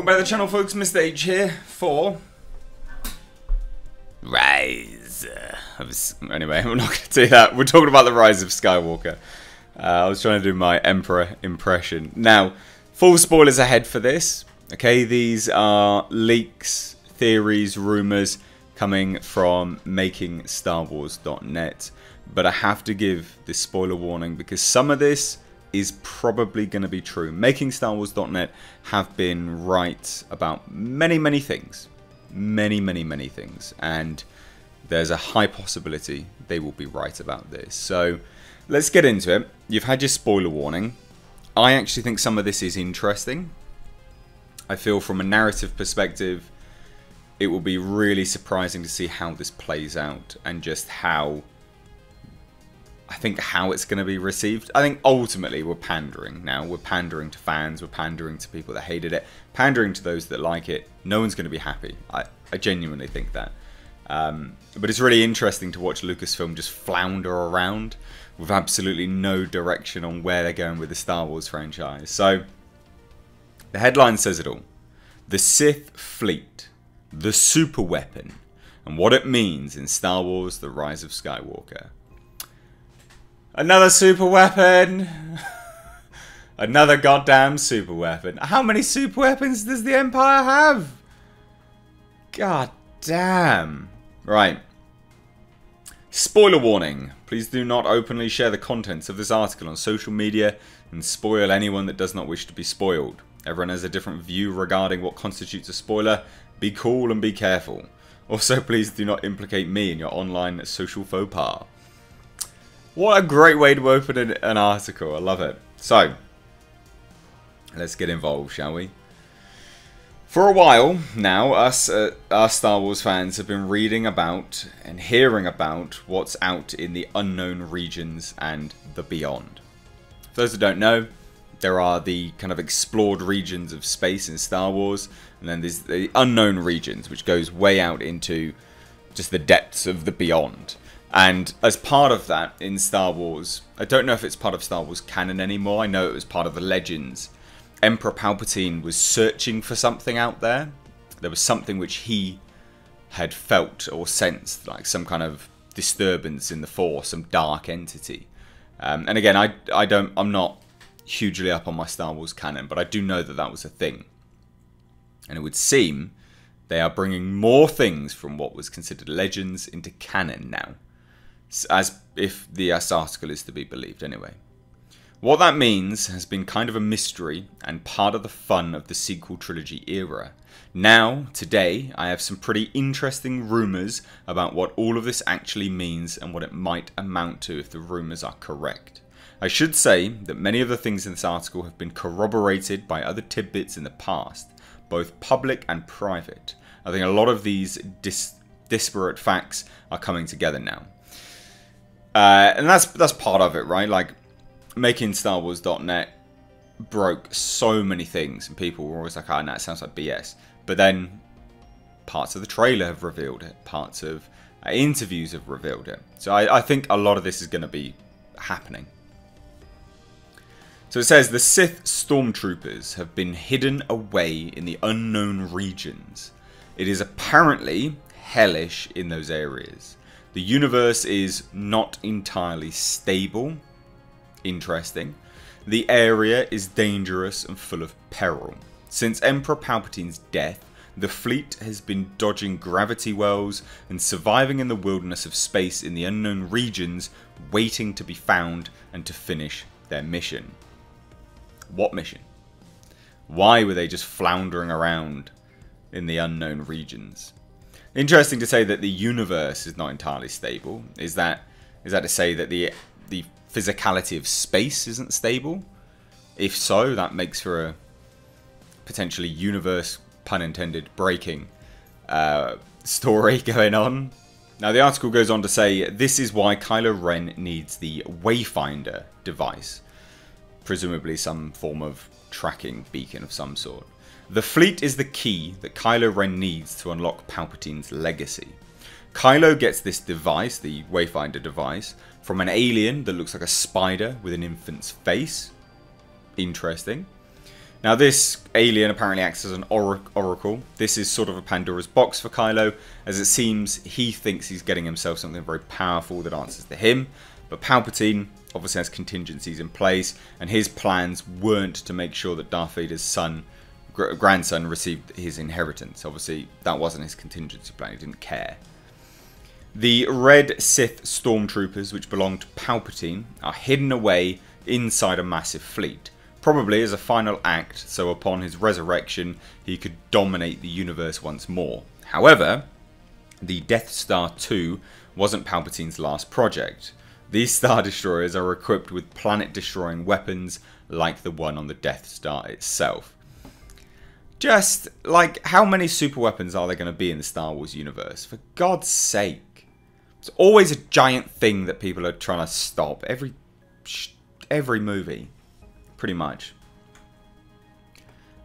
Welcome back to the channel, folks. Mr. H here for Rise. Anyway, we're not going to do that. We're talking about the Rise of Skywalker. I was trying to do my Emperor impression. Now, full spoilers ahead for this. Okay, these are leaks, theories, rumors coming from MakingStarWars.net. But I have to give this spoiler warning because some of this is probably going to be true. MakingStarWars.net have been right about many things. Many things. And there's a high possibility they will be right about this. So let's get into it. You've had your spoiler warning. I actually think some of this is interesting. I feel from a narrative perspective, it will be really surprising to see how this plays out and just how it's going to be received. I think ultimately we're pandering now. We're pandering to fans. We're pandering to people that hated it. Pandering to those that like it. No one's going to be happy. I genuinely think that. But it's really interesting to watch Lucasfilm just flounder around with absolutely no direction on where they're going with the Star Wars franchise. So, the headline says it all. The Sith Fleet. The super weapon. And what it means in Star Wars The Rise of Skywalker. Another super weapon. Another goddamn super weapon. How many super weapons does the Empire have? God damn. Right. Spoiler warning. Please do not openly share the contents of this article on social media and spoil anyone that does not wish to be spoiled. Everyone has a different view regarding what constitutes a spoiler. Be cool and be careful. Also, please do not implicate me in your online social faux pas. What a great way to open an article. I love it. So, let's get involved, shall we? For a while now, us Star Wars fans have been reading about and hearing about what's out in the unknown regions and the beyond. For those that don't know, there are the kind of explored regions of space in Star Wars, and then there's the unknown regions, which goes way out into just the depths of the beyond. And as part of that in Star Wars, I don't know if it's part of Star Wars canon anymore. I know it was part of the Legends. Emperor Palpatine was searching for something out there. There was something which he had felt or sensed, like some kind of disturbance in the Force, some dark entity. And again, I'm not hugely up on my Star Wars canon, but I do know that that was a thing. And it would seem they are bringing more things from what was considered Legends into canon now. As if the article is to be believed anyway. What that means has been kind of a mystery and part of the fun of the sequel trilogy era. Now, today, I have some pretty interesting rumours about what all of this actually means and what it might amount to if the rumours are correct. I should say that many of the things in this article have been corroborated by other tidbits in the past, both public and private. I think a lot of these disparate facts are coming together now. And that's part of it, right? Like, MakingStarWars.net broke so many things, and people were always like, "Ah, no, it sounds like BS." But then, parts of the trailer have revealed it. Parts of interviews have revealed it. So I think a lot of this is going to be happening. So it says, the Sith Stormtroopers have been hidden away in the unknown regions. It is apparently hellish in those areas. The universe is not entirely stable. Interesting. The area is dangerous and full of peril. Since Emperor Palpatine's death, the fleet has been dodging gravity wells and surviving in the wilderness of space in the unknown regions, waiting to be found and to finish their mission. What mission? Why were they just floundering around in the unknown regions? Interesting to say that the universe is not entirely stable. Is that to say that the physicality of space isn't stable? If so, that makes for a potentially universe, pun intended, breaking story going on. Now the article goes on to say, this is why Kylo Ren needs the Wayfinder device. Presumably some form of tracking beacon of some sort. The fleet is the key that Kylo Ren needs to unlock Palpatine's legacy. Kylo gets this device, the Wayfinder device, from an alien that looks like a spider with an infant's face. Interesting. Now this alien apparently acts as an oracle. This is sort of a Pandora's box for Kylo, as it seems he thinks he's getting himself something very powerful that answers to him. But Palpatine obviously has contingencies in place, and his plans weren't to make sure that Darth Vader's grandson received his inheritance. Obviously that wasn't his contingency plan, he didn't care. The red Sith stormtroopers, which belong to Palpatine, are hidden away inside a massive fleet. Probably as a final act, so upon his resurrection, he could dominate the universe once more. However, the Death Star 2 wasn't Palpatine's last project. These Star Destroyers are equipped with planet-destroying weapons like the one on the Death Star itself. Just, like, how many super weapons are there going to be in the Star Wars universe? For God's sake. It's always a giant thing that people are trying to stop. Every movie. Pretty much.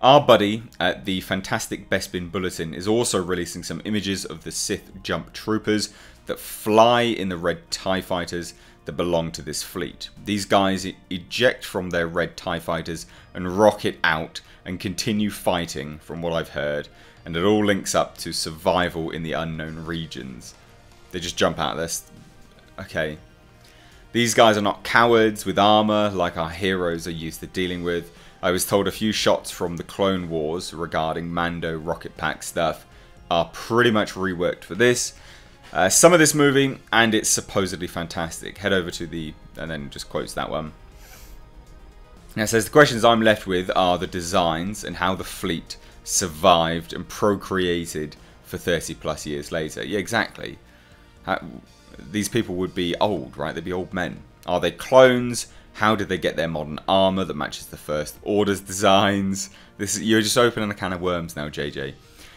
Our buddy at the Fantastic Bespin Bulletin is also releasing some images of the Sith Jump Troopers that fly in the red TIE Fighters that belong to this fleet. These guys eject from their red TIE Fighters and rocket out and continue fighting, from what I've heard, and it all links up to survival in the unknown regions. They just jump out of this. Okay. These guys are not cowards with armor like our heroes are used to dealing with. I was told a few shots from the Clone Wars regarding Mando rocket pack stuff are pretty much reworked for this. Some of this movie, and it's supposedly fantastic. Head over to the, and then just quotes that one. Now it says, the questions I'm left with are the designs and how the fleet survived and procreated for 30 plus years later. Yeah, exactly. These people would be old, right? They'd be old men. Are they clones? How did they get their modern armor that matches the First Order's designs? You're just opening a can of worms now, JJ.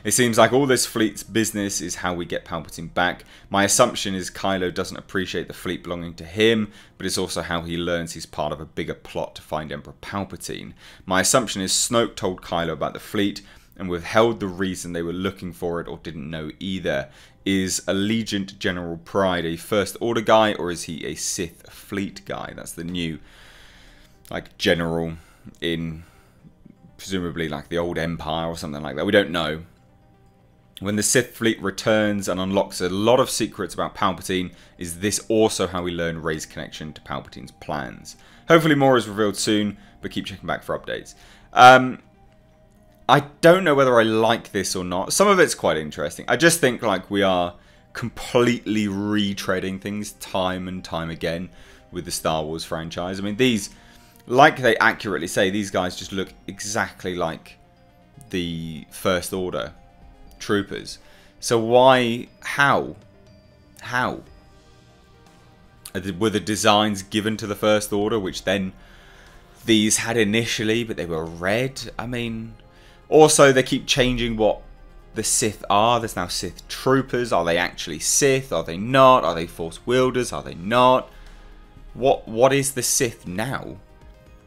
It seems like all this fleet's business is how we get Palpatine back. My assumption is Kylo doesn't appreciate the fleet belonging to him, but it's also how he learns he's part of a bigger plot to find Emperor Palpatine. My assumption is Snoke told Kylo about the fleet and withheld the reason they were looking for it or didn't know either. Is Allegiant General Pride a First Order guy, or is he a Sith fleet guy? That's the new, like, general in presumably like the old Empire or something like that. We don't know. When the Sith fleet returns and unlocks a lot of secrets about Palpatine, is this also how we learn Rey's connection to Palpatine's plans? Hopefully more is revealed soon, but keep checking back for updates. I don't know whether I like this or not. Some of it's quite interesting. I just think like we are completely retreading things time and time again with the Star Wars franchise. I mean, these, like they accurately say, these guys just look exactly like the First Order troopers. So why, how? Were the designs given to the First Order, which then these had initially, but they were red? I mean... Also, they keep changing what the Sith are. There's now Sith troopers. Are they actually Sith? Are they not? Are they Force wielders? Are they not? What is the Sith now?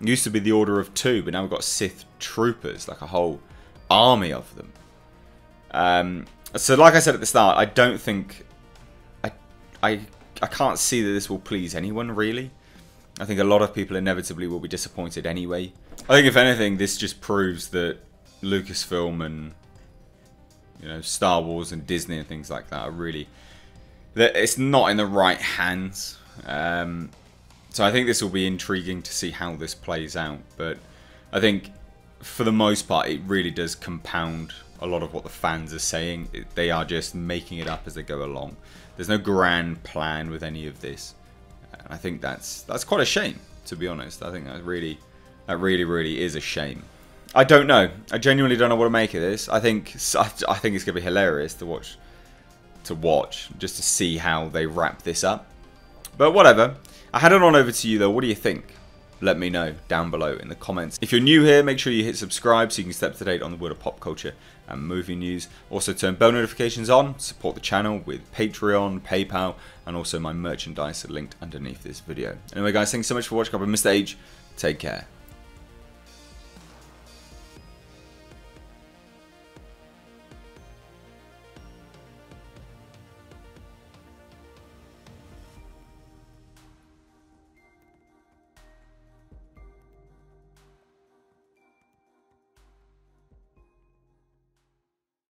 It used to be the Order of Two, but now we've got Sith troopers, like a whole army of them. So, like I said at the start, I don't think I can't see that this will please anyone really. I think a lot of people inevitably will be disappointed anyway. I think if anything, this just proves that Lucasfilm and, you know, Star Wars and Disney and things like that are really, that it's not in the right hands. So I think this will be intriguing to see how this plays out, but I think for the most part it really does compound a lot of what the fans are saying. They are just making it up as they go along. There's no grand plan with any of this, and I think that's quite a shame, to be honest. I think that really is a shame. I don't know. I genuinely don't know what to make of this. I think it's gonna be hilarious to watch, just to see how they wrap this up. But whatever. I had it on over to you though. What do you think? Let me know down below in the comments. If you're new here, make sure you hit subscribe so you can stay up to date on the world of pop culture and movie news. Also turn bell notifications on. Support the channel with Patreon, PayPal, and also my merchandise linked underneath this video. Anyway guys, thanks so much for watching. I've been Mr. H. Take care.